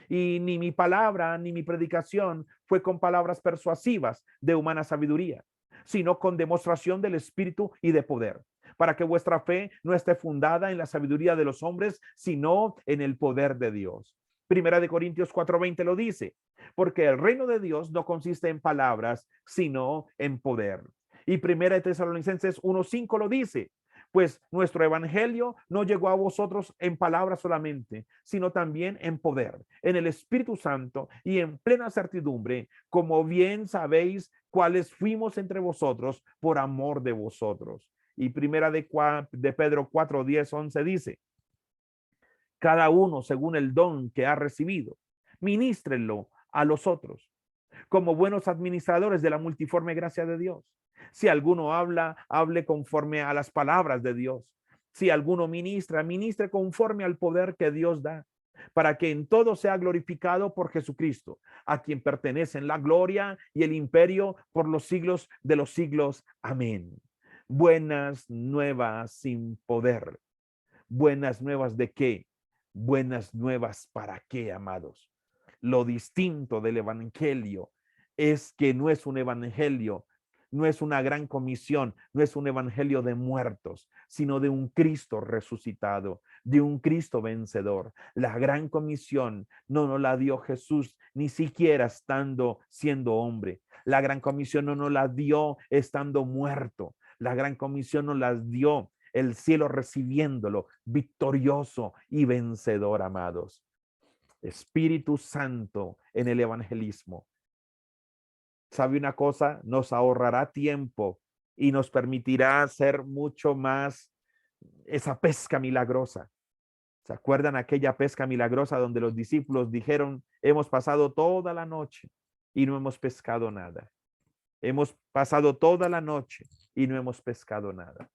Y ni mi palabra ni mi predicación fue con palabras persuasivas de humana sabiduría, sino con demostración del Espíritu y de poder, para que vuestra fe no esté fundada en la sabiduría de los hombres, sino en el poder de Dios. 1 Corintios 4:20 lo dice, porque el reino de Dios no consiste en palabras, sino en poder. Y 1 Tesalonicenses 1:5 lo dice, pues nuestro evangelio no llegó a vosotros en palabras solamente, sino también en poder, en el Espíritu Santo y en plena certidumbre, como bien sabéis cuáles fuimos entre vosotros por amor de vosotros. Y primera de Pedro 4:10-11 dice, cada uno según el don que ha recibido, ministrenlo a los otros, como buenos administradores de la multiforme gracia de Dios. Si alguno habla, hable conforme a las palabras de Dios. Si alguno ministra, ministre conforme al poder que Dios da, para que en todo sea glorificado por Jesucristo, a quien pertenecen la gloria y el imperio por los siglos de los siglos. Amén. Buenas nuevas sin poder. Buenas nuevas ¿de qué? Buenas nuevas ¿para qué, amados? Lo distinto del evangelio es que no es un evangelio, no es una gran comisión, no es un evangelio de muertos, sino de un Cristo resucitado, de un Cristo vencedor. La gran comisión no nos la dio Jesús, ni siquiera siendo hombre. La gran comisión no nos la dio estando muerto. La gran comisión nos la dio el cielo recibiéndolo, victorioso y vencedor, amados. Espíritu Santo en el evangelismo. ¿Sabe una cosa? Nos ahorrará tiempo y nos permitirá hacer mucho más esa pesca milagrosa. ¿Se acuerdan aquella pesca milagrosa donde los discípulos dijeron, hemos pasado toda la noche y no hemos pescado nada? Hemos pasado toda la noche y no hemos pescado nada.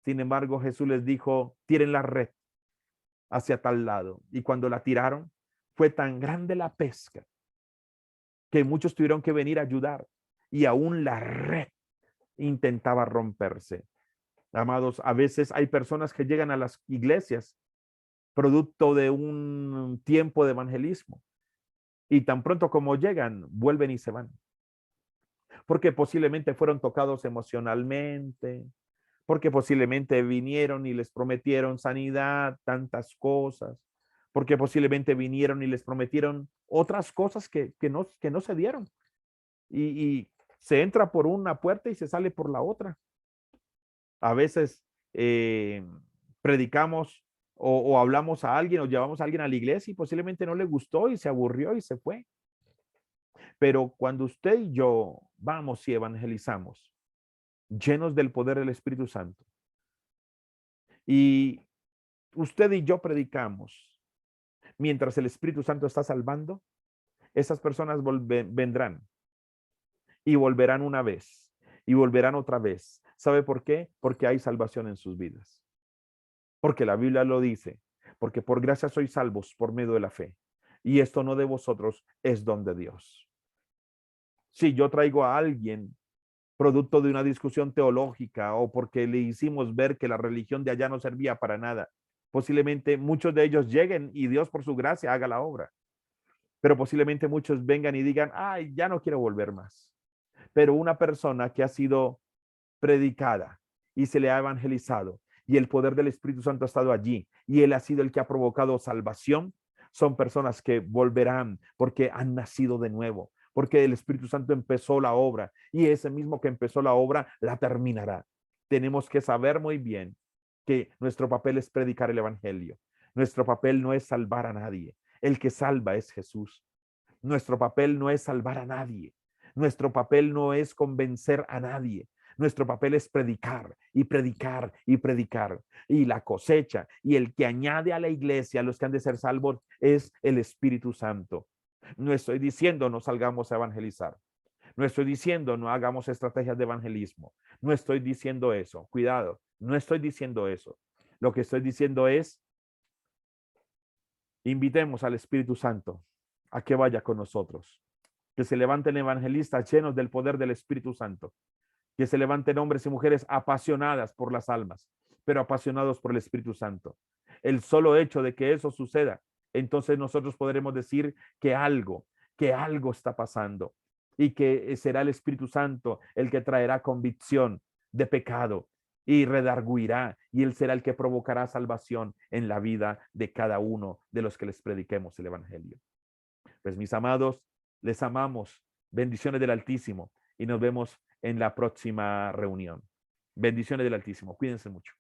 Sin embargo, Jesús les dijo, tiren la red hacia tal lado. Y cuando la tiraron, fue tan grande la pesca que muchos tuvieron que venir a ayudar y aún la red intentaba romperse. Amados, a veces hay personas que llegan a las iglesias producto de un tiempo de evangelismo y tan pronto como llegan, vuelven y se van. Porque posiblemente fueron tocados emocionalmente, porque posiblemente vinieron y les prometieron sanidad, tantas cosas, porque posiblemente vinieron y les prometieron otras cosas que no se dieron. Y se entra por una puerta y se sale por la otra. A veces predicamos o hablamos a alguien o llevamos a alguien a la iglesia y posiblemente no le gustó y se aburrió y se fue. Pero cuando usted y yo vamos y evangelizamos, llenos del poder del Espíritu Santo. Y usted y yo predicamos mientras el Espíritu Santo está salvando. Esas personas vendrán y volverán una vez y volverán otra vez. ¿Sabe por qué? Porque hay salvación en sus vidas. Porque la Biblia lo dice. Porque por gracia sois salvos por medio de la fe. Y esto no de vosotros, es don de Dios. Si yo traigo a alguien producto de una discusión teológica o porque le hicimos ver que la religión de allá no servía para nada, posiblemente muchos de ellos lleguen y Dios por su gracia haga la obra. Pero posiblemente muchos vengan y digan, ay, ya no quiero volver más. Pero una persona que ha sido predicada y se le ha evangelizado y el poder del Espíritu Santo ha estado allí y él ha sido el que ha provocado salvación, son personas que volverán porque han nacido de nuevo, porque el Espíritu Santo empezó la obra y ese mismo que empezó la obra la terminará. Tenemos que saber muy bien que nuestro papel es predicar el evangelio. Nuestro papel no es salvar a nadie. El que salva es Jesús. Nuestro papel no es salvar a nadie. Nuestro papel no es convencer a nadie. Nuestro papel es predicar y predicar y predicar. Y la cosecha y el que añade a la iglesia a los que han de ser salvos es el Espíritu Santo. No estoy diciendo no salgamos a evangelizar. No estoy diciendo no hagamos estrategias de evangelismo. No estoy diciendo eso. Cuidado, no estoy diciendo eso. Lo que estoy diciendo es invitemos al Espíritu Santo a que vaya con nosotros. Que se levanten evangelistas llenos del poder del Espíritu Santo. Que se levanten hombres y mujeres apasionadas por las almas, pero apasionados por el Espíritu Santo. El solo hecho de que eso suceda, entonces nosotros podremos decir que algo está pasando y que será el Espíritu Santo el que traerá convicción de pecado y redarguirá, y él será el que provocará salvación en la vida de cada uno de los que les prediquemos el evangelio. Pues mis amados, les amamos. Bendiciones del Altísimo y nos vemos en la próxima reunión. Bendiciones del Altísimo. Cuídense mucho.